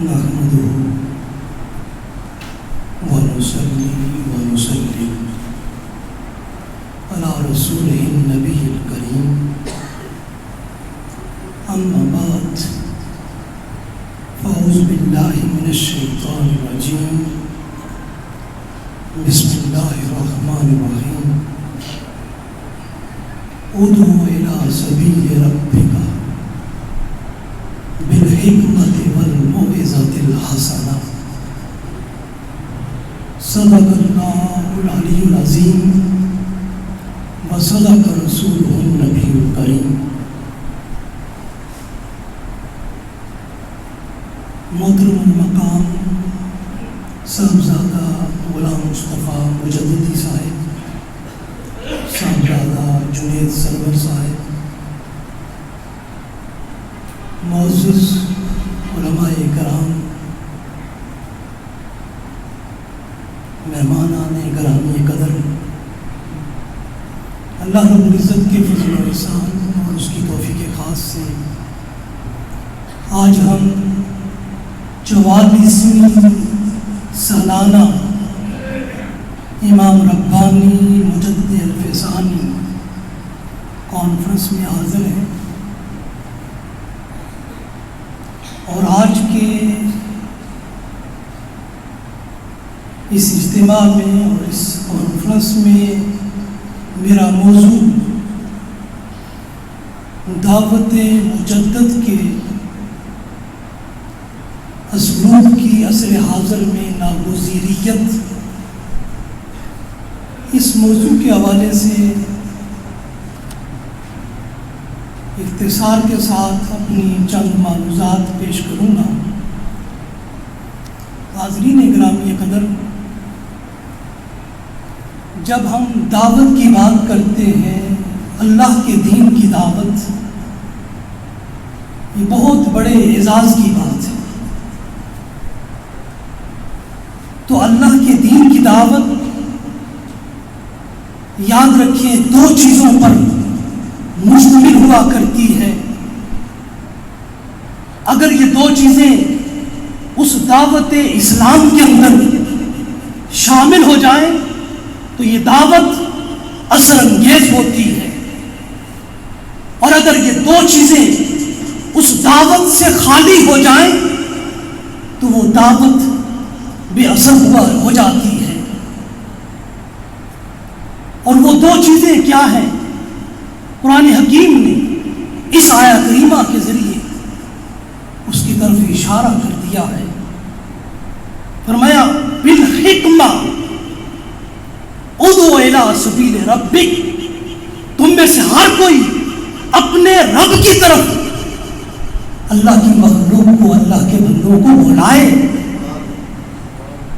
نحمده ونصلي ونسلم على رسوله النبي الكريم أما بعد فأعوذ بالله من الشيطان الرجيم بسم الله الرحمن الرحيم ادعو إلى سبيل ربك بالحکمت والموعظۃ الحسنہ صدق اللہ العلی العظیم وصدق رسولہ النبی الکریم۔ محترم المقام صاحبزادہ غلام مصطفیٰ مجددی صاحب، صاحبزادہ جنید سرور صاحب، معزز علماء کرام، مہمانان گرامی قدر، اللہ رب العزت کے فضل و احسان اور اس کی توفیق خاص سے آج ہم 44ویں سالانہ امام ربانی مجدد الفسانی کانفرنس میں حاضر ہیں، اور آج کے اس اجتماع میں اور اس کانفرنس میں میرا موضوع دعوت مجدد کے اسلوب کی عصر حاضر میں ناگزیریت، اس موضوع کے حوالے سے اختصار کے ساتھ اپنی چند معلومات پیش کروں گا۔ حاضرین گرامی قدر، جب ہم دعوت کی بات کرتے ہیں، اللہ کے دین کی دعوت، یہ بہت بڑے اعزاز کی بات ہے۔ تو اللہ کے دین کی دعوت، یاد رکھیں، دو چیزوں پر مشتمل ہوا کرتی ہے۔ اگر یہ دو چیزیں اس دعوت اسلام کے اندر شامل ہو جائیں تو یہ دعوت اثر انگیز ہوتی ہے، اور اگر یہ دو چیزیں اس دعوت سے خالی ہو جائیں تو وہ دعوت بے اثر ہو جاتی ہے۔ اور وہ دو چیزیں کیا ہیں؟ قرآن حکیم نے اس آیہ کریمہ کے ذریعے اس کی طرف اشارہ کر دیا ہے۔ فرمایا بالحکمہ ادعو الی سبیل ربک، تم میں سے ہر کوئی اپنے رب کی طرف، اللہ کی مخلوق کو، اللہ کے بندوں کو بلائے،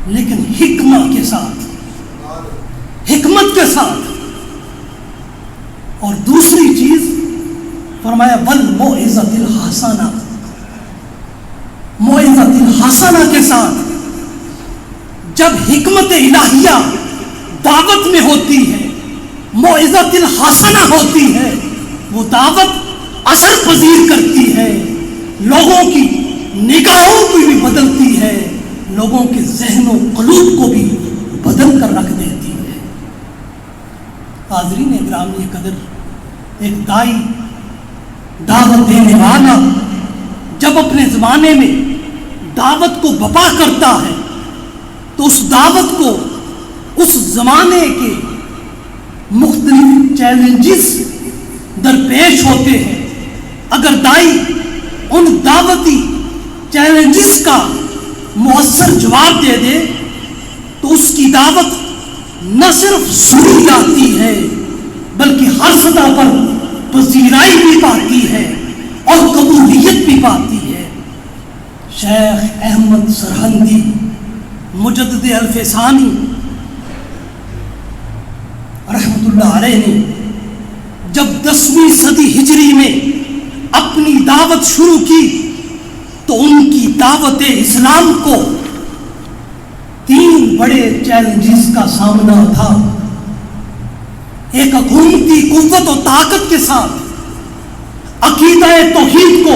لیکن حکمہ کے ساتھ، حکمت کے ساتھ۔ اور دوسری چیز فرمایا والموعظۃ الحسنہ، موعظۃ الحسنہ کے ساتھ۔ جب حکمت الہیہ دعوت میں ہوتی ہے، موعظۃ الحسنہ ہوتی ہے، وہ دعوت اثر پذیر کرتی ہے، لوگوں کی نگاہوں کو بھی بدلتی ہے، لوگوں کے ذہن و قلوب کو بھی بدل کر رکھ دیتی ہے۔ حاضرین گرامی قدر، ایک دائی، دعوت دینے والا جب اپنے زمانے میں دعوت کو بپا کرتا ہے تو اس دعوت کو اس زمانے کے مختلف چیلنجز درپیش ہوتے ہیں۔ اگر دائی ان دعوتی چیلنجز کا مؤثر جواب دے دے تو اس کی دعوت نہ صرف سنی جاتی ہے بلکہ ہر سطح پر پذیرائی بھی پاتی ہے اور قبولیت بھی پاتی ہے۔ شیخ احمد سرہندی مجدد الفسانی رحمۃ اللہ علیہ نے جب 10ویں صدی ہجری میں اپنی دعوت شروع کی تو ان کی دعوت اسلام کو 3 بڑے چیلنجز کا سامنا تھا۔ ایک حکومتی قوت و طاقت کے ساتھ عقیدہ توحید کو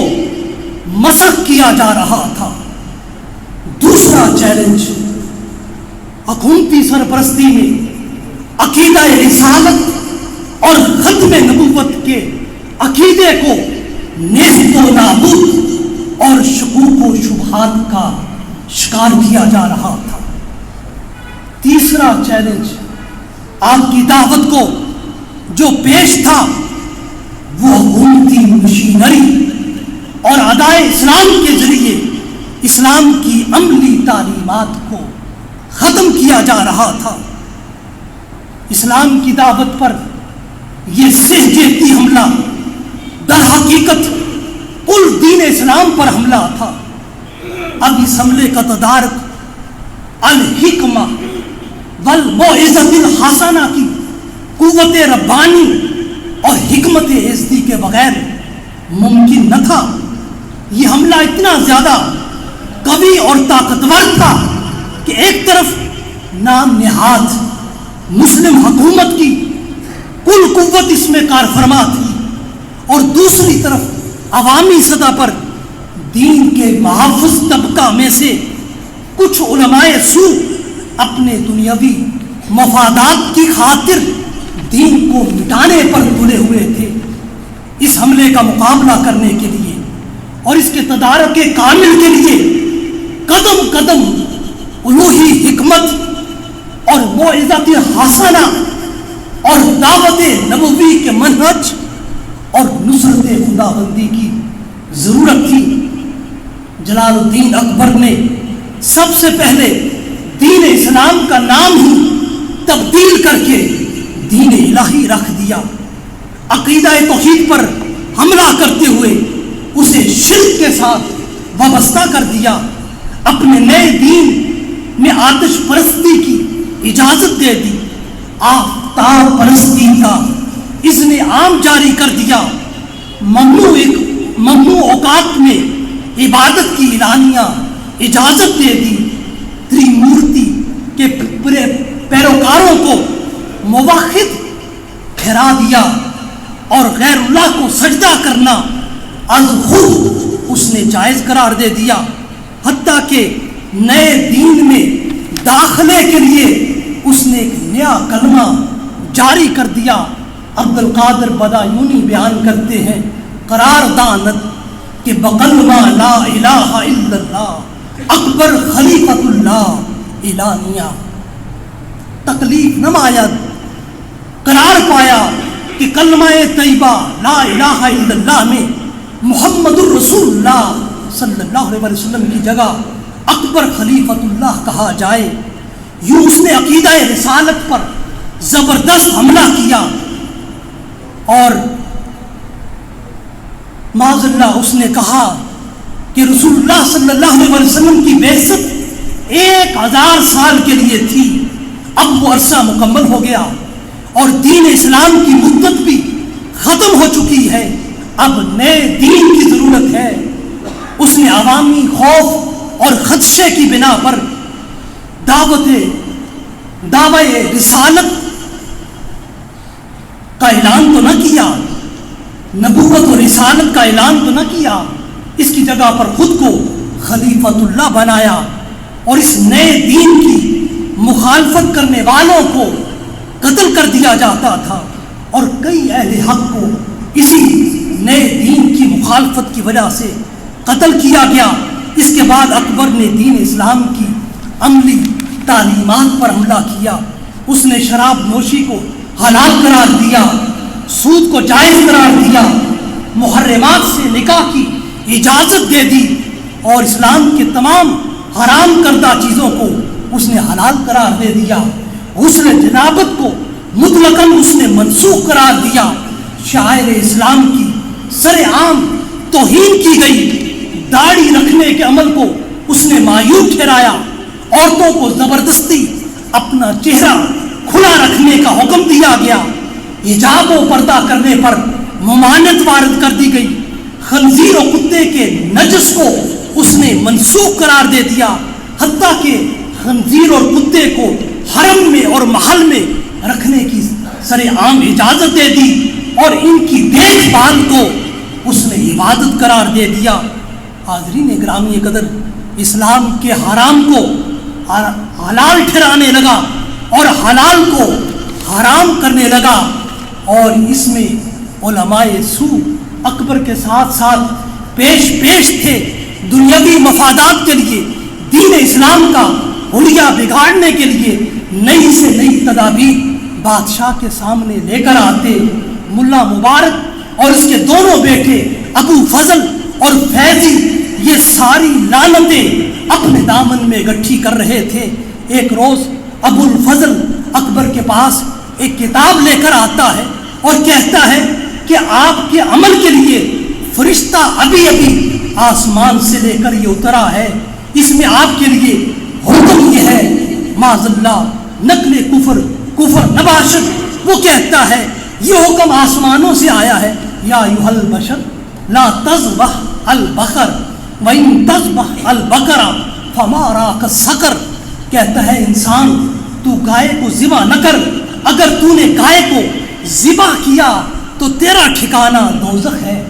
مسخ کیا جا رہا تھا، چیلنج حکومتی سرپرستی میں عقیدہ رسالت اور ختم نبوت کے عقیدے کو نیست و نابود اور شکوک و شبہات کا شکار کیا جا رہا تھا۔ تیسرا چیلنج آپ کی دعوت کو جو پیش تھا وہ حکومتی مشینری اور ادائے اسلام کے ذریعے اسلام کی عملی تعلیمات کو ختم کیا جا رہا تھا۔ اسلام کی دعوت پر یہ سہجتی حملہ در حقیقت کل دین اسلام پر حملہ تھا۔ اب اس حملے کا تدارک الحکمہ والموعظۃ الحسنہ کی قوت ربانی اور حکمت عزتی کے بغیر ممکن نہ تھا۔ یہ حملہ اتنا زیادہ قوی اور طاقتور تھا کہ ایک طرف نام نہاد مسلم حکومت کی کل قوت اس میں کار فرما تھی اور دوسری طرف عوامی سطح پر دین کے محافظ طبقہ میں سے کچھ علماء سو اپنے دنیاوی مفادات کی خاطر دین کو مٹانے پر تلے ہوئے تھے۔ اس حملے کا مقابلہ کرنے کے لیے اور اس کے تدارک کامل کے لیے قدم قدم الوہی حکمت اور موعظۃ حسنہ اور دعوت نبوی کے منہج اور نصرت خداوندی کی ضرورت تھی۔ جلال الدین اکبر نے سب سے پہلے دین اسلام کا نام ہی تبدیل کر کے دین الہی رکھ دیا۔ عقیدہ توحید پر حملہ کرتے ہوئے اسے شرک کے ساتھ وابستہ کر دیا۔ اپنے نئے دین میں آتش پرستی کی اجازت دے دی۔ آفتاب پرستی کا اذن عام جاری کر دیا۔ ممنوع اوقات میں عبادت کی اعلانیہ اجازت دے دی۔ تریمورتی کے پیروکاروں کو موحد ٹھہرا دیا اور غیر اللہ کو سجدہ کرنا از خود اس نے جائز قرار دے دیا۔ حتیٰ کہ نئے دین میں داخلے کے لیے اس نے ایک نیا کلمہ جاری کر دیا۔ عبد القادر بدایونی بیان کرتے ہیں قرار دانت کہ بقلمہ لا الہ الا اللہ اکبر خلیفۃ اللہ اعلانیہ۔ تکلیف نمایت قرار پایا کہ کلمہ طیبہ لا الہ الا اللہ میں محمد الرسول اللہ صلی اللہ علیہ وسلم کی جگہ اکبر خلیفۃ اللہ کہا جائے۔ یوں اس نے عقیدہ رسالت پر زبردست حملہ کیا اور معاذ اللہ اس نے کہا کہ رسول اللہ صلی اللہ علیہ وسلم کی بعثت 1000 سال کے لیے تھی، اب وہ عرصہ مکمل ہو گیا اور دین اسلام کی مدت بھی ختم ہو چکی ہے، اب نئے دین کی ضرورت ہے۔ اس نے عوامی خوف اور خدشے کی بنا پر دعوی رسالت کا اعلان تو نہ کیا، نبوت و رسالت کا اعلان تو نہ کیا، اس کی جگہ پر خود کو خلیفۃ اللہ بنایا اور اس نئے دین کی مخالفت کرنے والوں کو قتل کر دیا جاتا تھا اور کئی اہل حق کو اسی نئے دین کی مخالفت کی وجہ سے قتل کیا گیا۔ اس کے بعد اکبر نے دین اسلام کی عملی تعلیمات پر حملہ کیا۔ اس نے شراب نوشی کو حلال قرار دیا، سود کو جائز قرار دیا، محرمات سے نکاح کی اجازت دے دی اور اسلام کے تمام حرام کردہ چیزوں کو اس نے حلال قرار دے دیا۔ غسل جنابت کو مطلقاً اس نے منسوخ قرار دیا۔ شاعر اسلام کی سر عام توہین کی گئی۔ داڑھی رکھنے کے عمل کو اس نے معیوب ٹھہرایا۔ عورتوں کو زبردستی اپنا چہرہ کھلا رکھنے کا حکم دیا گیا۔ حجاب و پردہ کرنے پر ممانعت وارد کر دی گئی۔ خنزیر و کتے کے نجس کو اس نے منسوخ قرار دے دیا، حتیٰ کہ خنزیر اور کتے کو حرم میں اور محل میں رکھنے کی سر عام اجازت دے دی اور ان کی دیکھ بھال کو اس نے عبادت قرار دے دیا۔ حاضرین گرامی قدر، اسلام کے حرام کو حلال ٹھہرانے لگا اور حلال کو حرام کرنے لگا، اور اس میں علماء سو اکبر کے ساتھ ساتھ پیش تھے دنیاوی مفادات کے لیے، دین اسلام کا حلیہ بگاڑنے کے لیے نئی سے نئی تدابیر بادشاہ کے سامنے لے کر آتے۔ ملا مبارک اور اس کے دونوں بیٹے ابو فضل اور فیضی یہ ساری لعنتیں اپنے دامن میں گٹھی کر رہے تھے۔ ایک روز ابو الفضل اکبر کے پاس ایک کتاب لے کر آتا ہے اور کہتا ہے کہ آپ کے عمل کے لیے فرشتہ ابھی آسمان سے لے کر یہ اترا ہے، اس میں آپ کے لیے حکم یہ ہے، معاذ اللہ نقل کفر نباشد۔ وہ کہتا ہے یہ حکم آسمانوں سے آیا ہے، یا ایھا البشر لا تذبح البقر وان تذبح البقر فما راک السکر۔ کہتا ہے انسان تو گائے کو ذبح نہ کر، اگر تو نے گائے کو ذبح کیا تو تیرا ٹھکانہ دوزخ ہے۔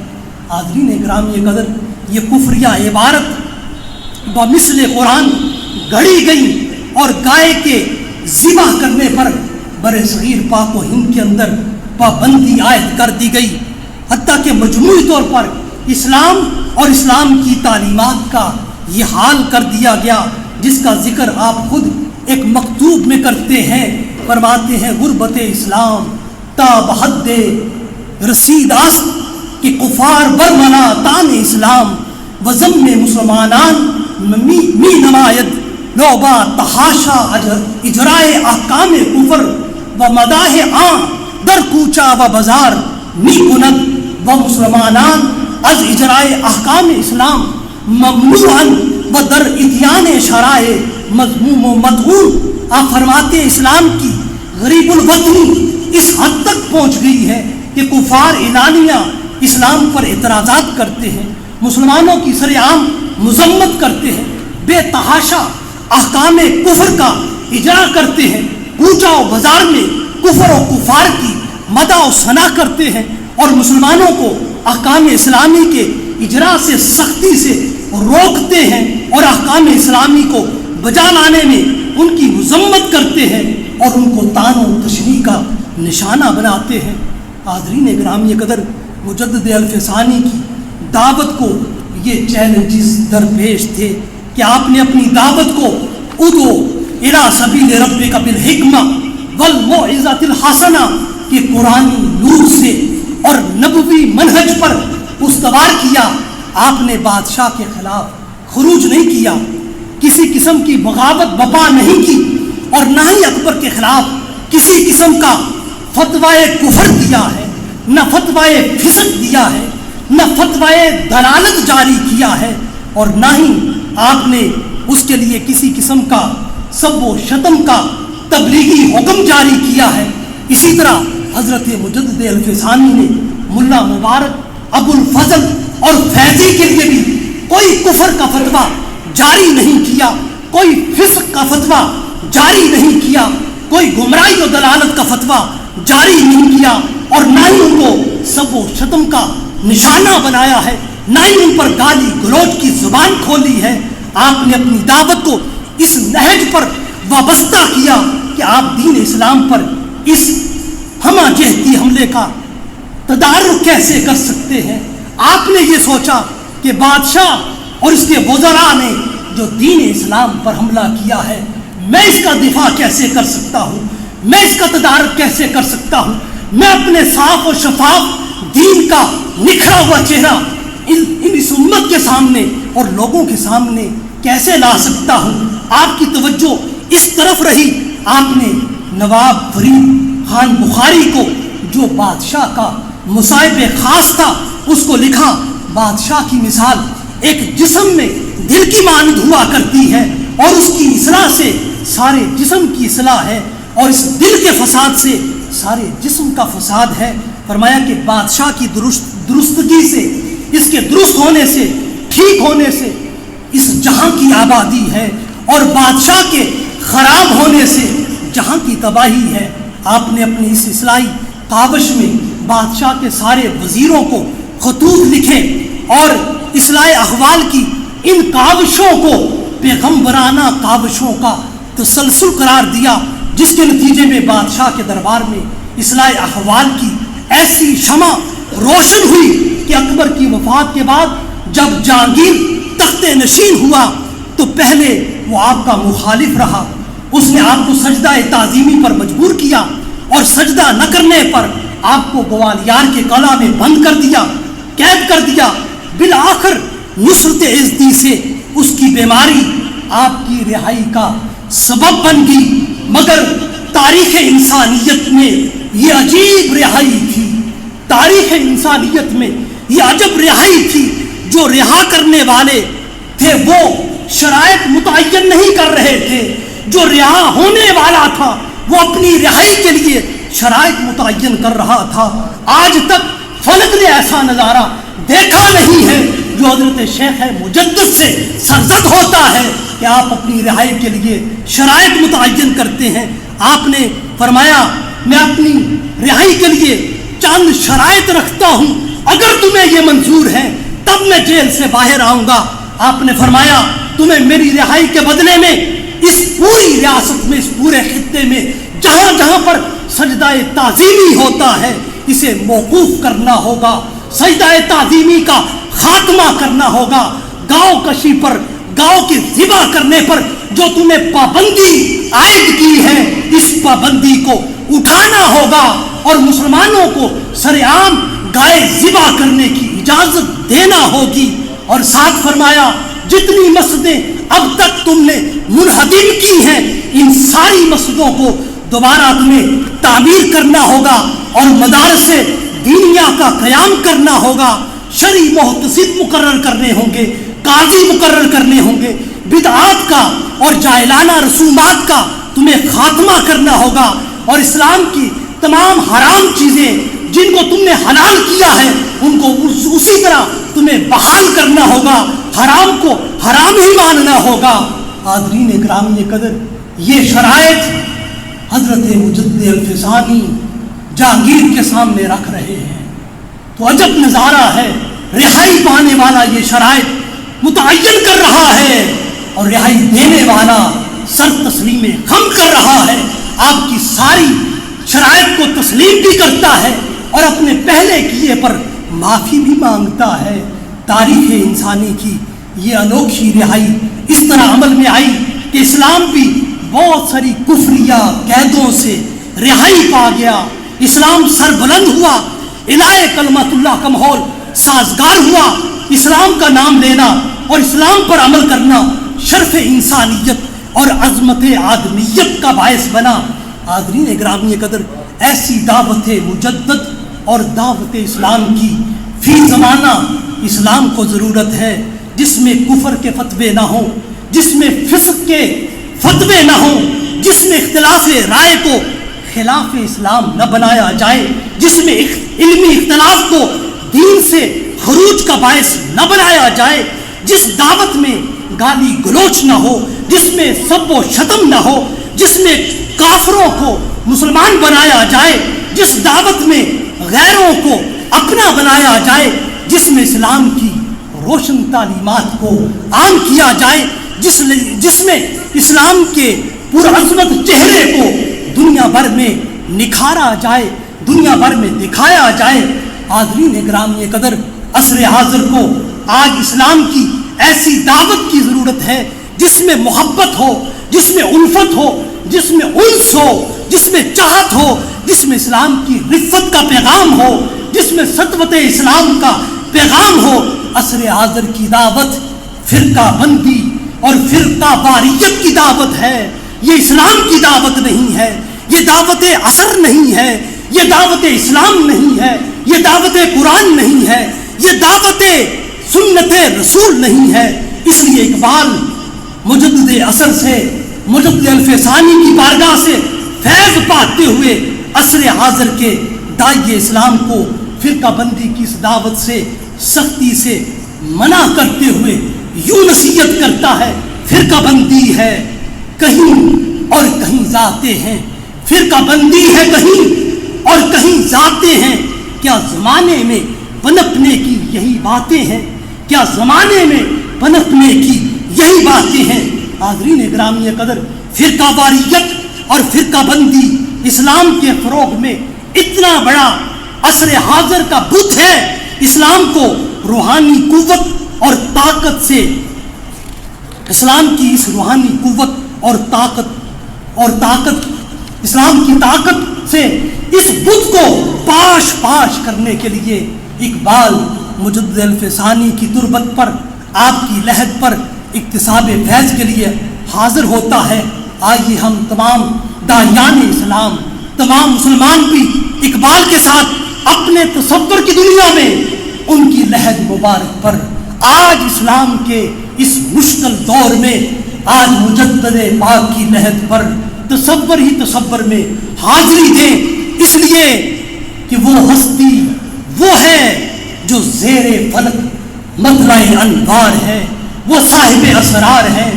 حاضرین گرامی قدر، یہ کفریہ عبارت بمثل قرآن گڑھی گئی اور گائے کے ذبح کرنے پر برِ صغیر پاک و ہند کے اندر پابندی عائد کر دی گئی، حتیٰ کہ مجموعی طور پر اسلام اور اسلام کی تعلیمات کا یہ حال کر دیا گیا، جس کا ذکر آپ خود ایک مکتوب میں کرتے ہیں۔ فرماتے ہیں غربت اسلام تا بحد رسید است کہ کفار برمنا تان اسلام وزم میں مسلمانان می نماید نوبا تحاشا اجرائے احکام کفر و مداح آن در کوچا و بازار می کند و مسلمانان از اجرائے احکام اسلام ممنوعا و در اتیان شرائع مذموم و مدعون۔ آپ فرماتے اسلام کی غریب الوطنی اس حد تک پہنچ گئی ہے کہ کفار اعلانیہ اسلام پر اعتراضات کرتے ہیں، مسلمانوں کی سر عام مذمت کرتے ہیں، بے تحاشا احکام کفر کا اجرا کرتے ہیں، کوچہ و بازار میں کفر و کفار کی مدح و ثنا کرتے ہیں، اور مسلمانوں کو احکام اسلامی کے اجرا سے سختی سے روکتے ہیں اور احکام اسلامی کو بجا لانے میں ان کی مذمت کرتے ہیں اور ان کو طعن و تشنیع کا نشانہ بناتے ہیں۔ حاضرین گرامی قدر، مجدد الف ثانی کی دعوت کو یہ چیلنجز درپیش تھے کہ آپ نے اپنی دعوت کو ادعو الی سبیل ربک بالحکمہ والموعظۃ الحسنہ کہ قرآنی نور سے اور نبوی منہج پر استوار کیا۔ آپ نے بادشاہ کے خلاف خروج نہیں کیا، کسی قسم کی بغاوت بپا نہیں کی، اور نہ ہی اکبر کے خلاف کسی قسم کا فتوائے کفر دیا ہے، نہ فتوائے فسق دیا ہے، نہ فتوائے دلالت جاری کیا ہے، اور نہ ہی آپ نے اس کے لیے کسی قسم کا سب و شتم کا تبلیغی حکم جاری کیا ہے۔ اسی طرح حضرت مجدد الف ثانی نے ملا مبارک، ابو الفضل اور فیضی کے لیے بھی کوئی کفر کا فتویٰ جاری نہیں کیا، کوئی فسق کا فتویٰ جاری نہیں کیا، کوئی گمراہی و دلالت کا فتویٰ جاری نہیں کیا، اور نہ ہی ان کو سب و شتم کا نشانہ بنایا ہے، نہ ہی ان پر گالی گلوچ کی زبان کھولی ہے۔ آپ نے اپنی دعوت کو اس نہج پر وابستہ کیا کہ آپ دین اسلام پر اس ہمہ جہتی حملے کا تدارک کیسے کر سکتے ہیں۔ آپ نے یہ سوچا کہ بادشاہ اور اس کے وزراء نے جو دین اسلام پر حملہ کیا ہے، میں اس کا دفاع کیسے کر سکتا ہوں، میں اس کا تدارک کیسے کر سکتا ہوں، میں اپنے صاف و شفاف دین کا نکھرا ہوا چہرہ اس امت کے سامنے اور لوگوں کے سامنے کیسے لا سکتا ہوں۔ آپ کی توجہ اس طرف رہی، آپ نے نواب فرید خان بخاری کو جو بادشاہ کا مصائب خاص تھا اس کو لکھا۔ بادشاہ کی مثال ایک جسم میں دل کی مانند ہوا کرتی ہے، اور اس کی اصلاح سے سارے جسم کی اصلاح ہے، اور اس دل کے فساد سے سارے جسم کا فساد ہے۔ فرمایا کہ بادشاہ کی درستگی سے، اس کے درست ہونے سے، ٹھیک ہونے سے اس جہاں کی آبادی ہے، اور بادشاہ کے خراب ہونے سے جہاں کی تباہی ہے۔ آپ نے اپنی اس اصلاحی کاوش میں بادشاہ کے سارے وزیروں کو خطوط لکھے اور اصلاح احوال کی ان کاوشوں کو پیغمبرانہ کاوشوں کا تسلسل قرار دیا، جس کے نتیجے میں بادشاہ کے دربار میں اصلاح احوال کی ایسی شمع روشن ہوئی کہ اکبر کی وفات کے بعد جب جہانگیر تخت نشین ہوا تو پہلے وہ آپ کا مخالف رہا، اس نے آپ کو سجدہ تعظیمی پر مجبور کیا اور سجدہ نہ کرنے پر آپ کو گوالیار کے قلعہ میں بند کر دیا، قید کر دیا۔ بالآخر نصرت عزتی سے اس کی بیماری آپ کی رہائی کا سبب بن گئی، مگر تاریخ انسانیت میں یہ عجیب رہائی تھی، تاریخ انسانیت میں یہ عجب رہائی تھی۔ جو رہا کرنے والے تھے وہ شرائط متعین نہیں کر رہے تھے، جو رہا ہونے والا تھا وہ اپنی رہائی کے لیے شرائط متعین کر رہا تھا۔ آج تک فلک نے ایسا نظارہ دیکھا نہیں ہے جو حضرت شیخ مجدد سے سرزد ہوتا ہے کہ آپ اپنی رہائی کے لیے شرائط متعین کرتے ہیں۔ آپ نے فرمایا میں اپنی رہائی کے لیے چند شرائط رکھتا ہوں، اگر تمہیں یہ منظور ہے تب میں جیل سے باہر آؤں گا۔ آپ نے فرمایا تمہیں میری رہائی کے بدلے میں اس پوری ریاست میں، اس پورے خطے میں جہاں جہاں پر سجدہ تعظیمی ہوتا ہے اسے موقوف کرنا ہوگا، سجدہ تعظیمی کا خاتمہ کرنا ہوگا۔ گاؤں کشی پر، گاؤں کی ذبح کرنے پر جو تمہیں پابندی عائد کی ہے اس پابندی کو اٹھانا ہوگا اور مسلمانوں کو سرعام گائے ذبح کرنے کی اجازت دینا ہوگی۔ اور ساتھ فرمایا جتنی مسجدیں اب تک تم نے منہدم کی ہیں ان ساری مسجدوں کو دوبارہ تمہیں تعمیر کرنا ہوگا اور مدارس دینیہ کا قیام کرنا ہوگا، شرعی محتسب مقرر کرنے ہوں گے، قاضی مقرر کرنے ہوں گے، بدعات کا اور جاہلانہ رسومات کا تمہیں خاتمہ کرنا ہوگا، اور اسلام کی تمام حرام چیزیں جن کو تم نے حلال کیا ہے ان کو اسی طرح تمہیں بحال کرنا ہوگا، حرام کو حرام ہی ماننا ہوگا۔ حاضرین گرامی قدر، یہ شرائط حضرت مجدد الفسانی جہانگیر کے سامنے رکھ رہے ہیں تو عجب نظارہ ہے۔ رہائی پانے والا یہ شرائط متعین کر رہا ہے اور رہائی دینے والا سر تسلیم خم کر رہا ہے، آپ کی ساری شرائط کو تسلیم بھی کرتا ہے اور اپنے پہلے کیے پر معافی بھی مانگتا ہے۔ تاریخ انسانی کی یہ انوکھی رہائی اس طرح عمل میں آئی کہ اسلام بھی بہت ساری کفریہ قیدوں سے رہائی پا گیا، اسلام سر بلند ہوا، الہ کلمت اللہ کا ماحول سازگار ہوا، اسلام کا نام لینا اور اسلام پر عمل کرنا شرف انسانیت اور عظمت آدمیت کا باعث بنا۔ حاضرین گرامی قدر، ایسی دعوت مجدد اور دعوت اسلام کی فی زمانہ اسلام کو ضرورت ہے جس میں کفر کے فتوے نہ ہوں، جس میں فسق کے فتوے نہ ہوں، جس میں اختلاف رائے کو خلاف اسلام نہ بنایا جائے، جس میں علمی اختلاف کو دین سے خروج کا باعث نہ بنایا جائے، جس دعوت میں گالی گلوچ نہ ہو، جس میں سب و شتم نہ ہو، جس میں کافروں کو مسلمان بنایا جائے، جس دعوت میں غیروں کو اپنا بنایا جائے، جس میں اسلام کی روشن تعلیمات کو عام کیا جائے، جس میں اسلام کے پرعظمت چہرے کو دنیا بھر میں نکھارا جائے، دنیا بھر میں دکھایا جائے۔ حاضرین گرامی قدر، عصر حاضر کو آج اسلام کی ایسی دعوت کی ضرورت ہے جس میں محبت ہو، جس میں الفت ہو، جس میں انس ہو، جس میں چاہت ہو، جس میں اسلام کی رفت کا پیغام ہو، جس میں سطوت اسلام کا پیغام ہو۔ عصر حاضر کی دعوت فرقہ بندی اور فرقہ واریت کی دعوت ہے، یہ اسلام کی دعوت نہیں ہے، یہ دعوت عصر نہیں ہے، یہ دعوت اسلام نہیں ہے، یہ دعوت قرآن نہیں ہے، یہ دعوت سنت رسول نہیں ہے۔ اس لیے اقبال مجدد عصر سے، مجدد الفسانی کی بارگاہ سے فیض پاتے ہوئے عصر حاضر کے داعی اسلام کو فرقہ بندی کی اس دعوت سے سختی سے منع کرتے ہوئے یوں نصیحت کرتا ہے، فرقہ بندی ہے کہیں اور کہیں ذاتیں ہیں، فرقہ بندی ہے کہیں اور کہیں ذاتیں ہیں، کیا زمانے میں پنپنے کی یہی باتیں ہیں، کیا زمانے میں پنپنے کی یہی باتیں ہیں۔ حاضرین گرامی قدر، فرقہ واریت اور فرقہ بندی اسلام کے فروغ میں اتنا بڑا عصر حاضر کا بت ہے۔ اسلام کو روحانی قوت اور طاقت سے، اسلام کی اس روحانی قوت اور طاقت اسلام کی طاقت سے اس بت کو پاش کرنے کے لیے اقبال مجدد الف ثانی کی تربت پر، آپ کی لحد پر اکتساب فیض کے لیے حاضر ہوتا ہے۔ آئیے ہم تمام داعیان اسلام، تمام مسلمان بھی اقبال کے ساتھ اپنے تصور کی دنیا میں ان کی لحد مبارک پر آج اسلام کے اس مشکل دور میں، آج مجدد پاک کی لحد پر تصور میں حاضری دیں، اس لیے کہ وہ ہستی وہ ہے جو زیر فلک مطلع انوار ہے، وہ صاحب اسرار ہے،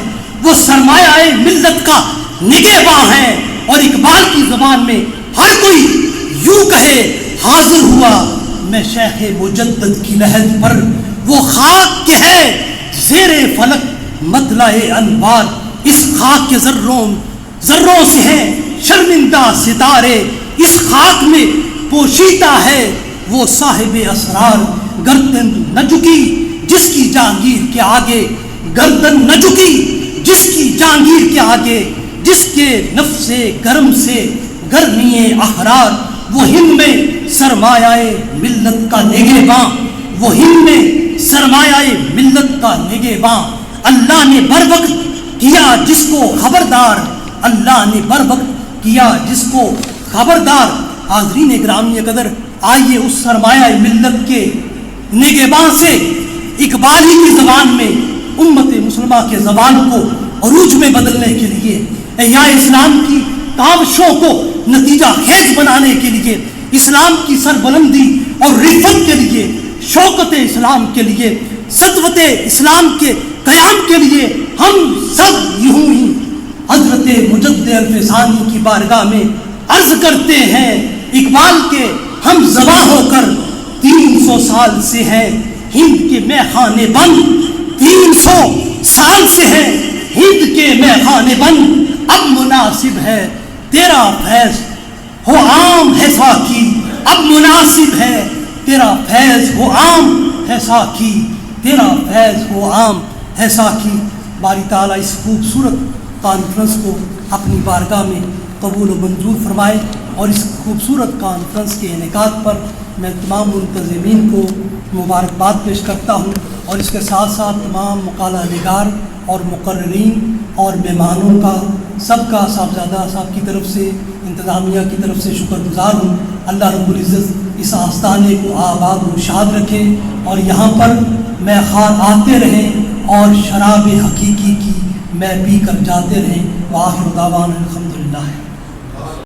وہ سرمایہ ملت کا نگہباں ہے۔ اور اقبال کی زبان میں ہر کوئی یوں کہے حاضر ہوا میں شیخ مجدد کی لحد پر، وہ خاک کے ہے زیر فلک مطلع انوار، اس خاک کے ذروں سے ہیں شرمندہ ستارے، اس خاک میں پوشیدہ ہے وہ صاحب اسرار، گردن نہ جھکی جس کی جہانگیر کے آگے، گردن نہ جھکی جس کی جہانگیر کے آگے، جس کے نفس گرم سے گرمی احرار، وہ ہند میں سرمایہ ملت کا نگہباں، وہ ہند میں سرمایہ ملت کا نگہباں، اللہ نے بر وقت کیا جس کو خبردار، اللہ نے بر وقت کیا جس کو خبردار۔ حاضرین گرامی قدر، آئیے اس سرمایہ ملت کے نگہباں سے اقبالی کی زبان میں امت مسلمہ کے زبان کو عروج میں بدلنے کے لیے، احیاء اسلام کی کاوشوں کو نتیجہ خیز بنانے کے لیے، اسلام کی سربلندی اور رفعت کے لیے، شوکت اسلام کے لیے، سطوت اسلام کے قیام کے لیے ہم سب یوں ہی حضرت مجدد الف ثانی کی بارگاہ میں عرض کرتے ہیں، اقبال کے ہم زباں ہو کر 300 سال سے ہیں ہند کے میخانے بند، 300 سال سے ہیں ہند کے میخانے بند، اب مناسب ہے تیرا فیض ہو عام ہے ساقی، اب مناسب ہے تیرا فیض ہو عام ہے ساقی، تیرا فیض ہو عام ہے ساقی۔ باری تعالیٰ اس خوبصورت کانفرنس کو اپنی بارگاہ میں قبول و منظور فرمائے، اور اس خوبصورت کانفرنس کے انعقاد پر میں تمام منتظمین کو مبارکباد پیش کرتا ہوں، اور اس کے ساتھ ساتھ تمام مقالہ نگار اور مقررین اور مہمانوں کا سب کا صاحبزادہ صاحب کی طرف سے، انتظامیہ کی طرف سے شکر گزار ہوں۔ اللہ رب العزت اس آستانے کو آباد و شاد رکھے، اور یہاں پر میخوار آتے رہیں اور شراب حقیقی کی میں پی کر جاتے رہیں۔ وآخر دعوانا الحمدللہ۔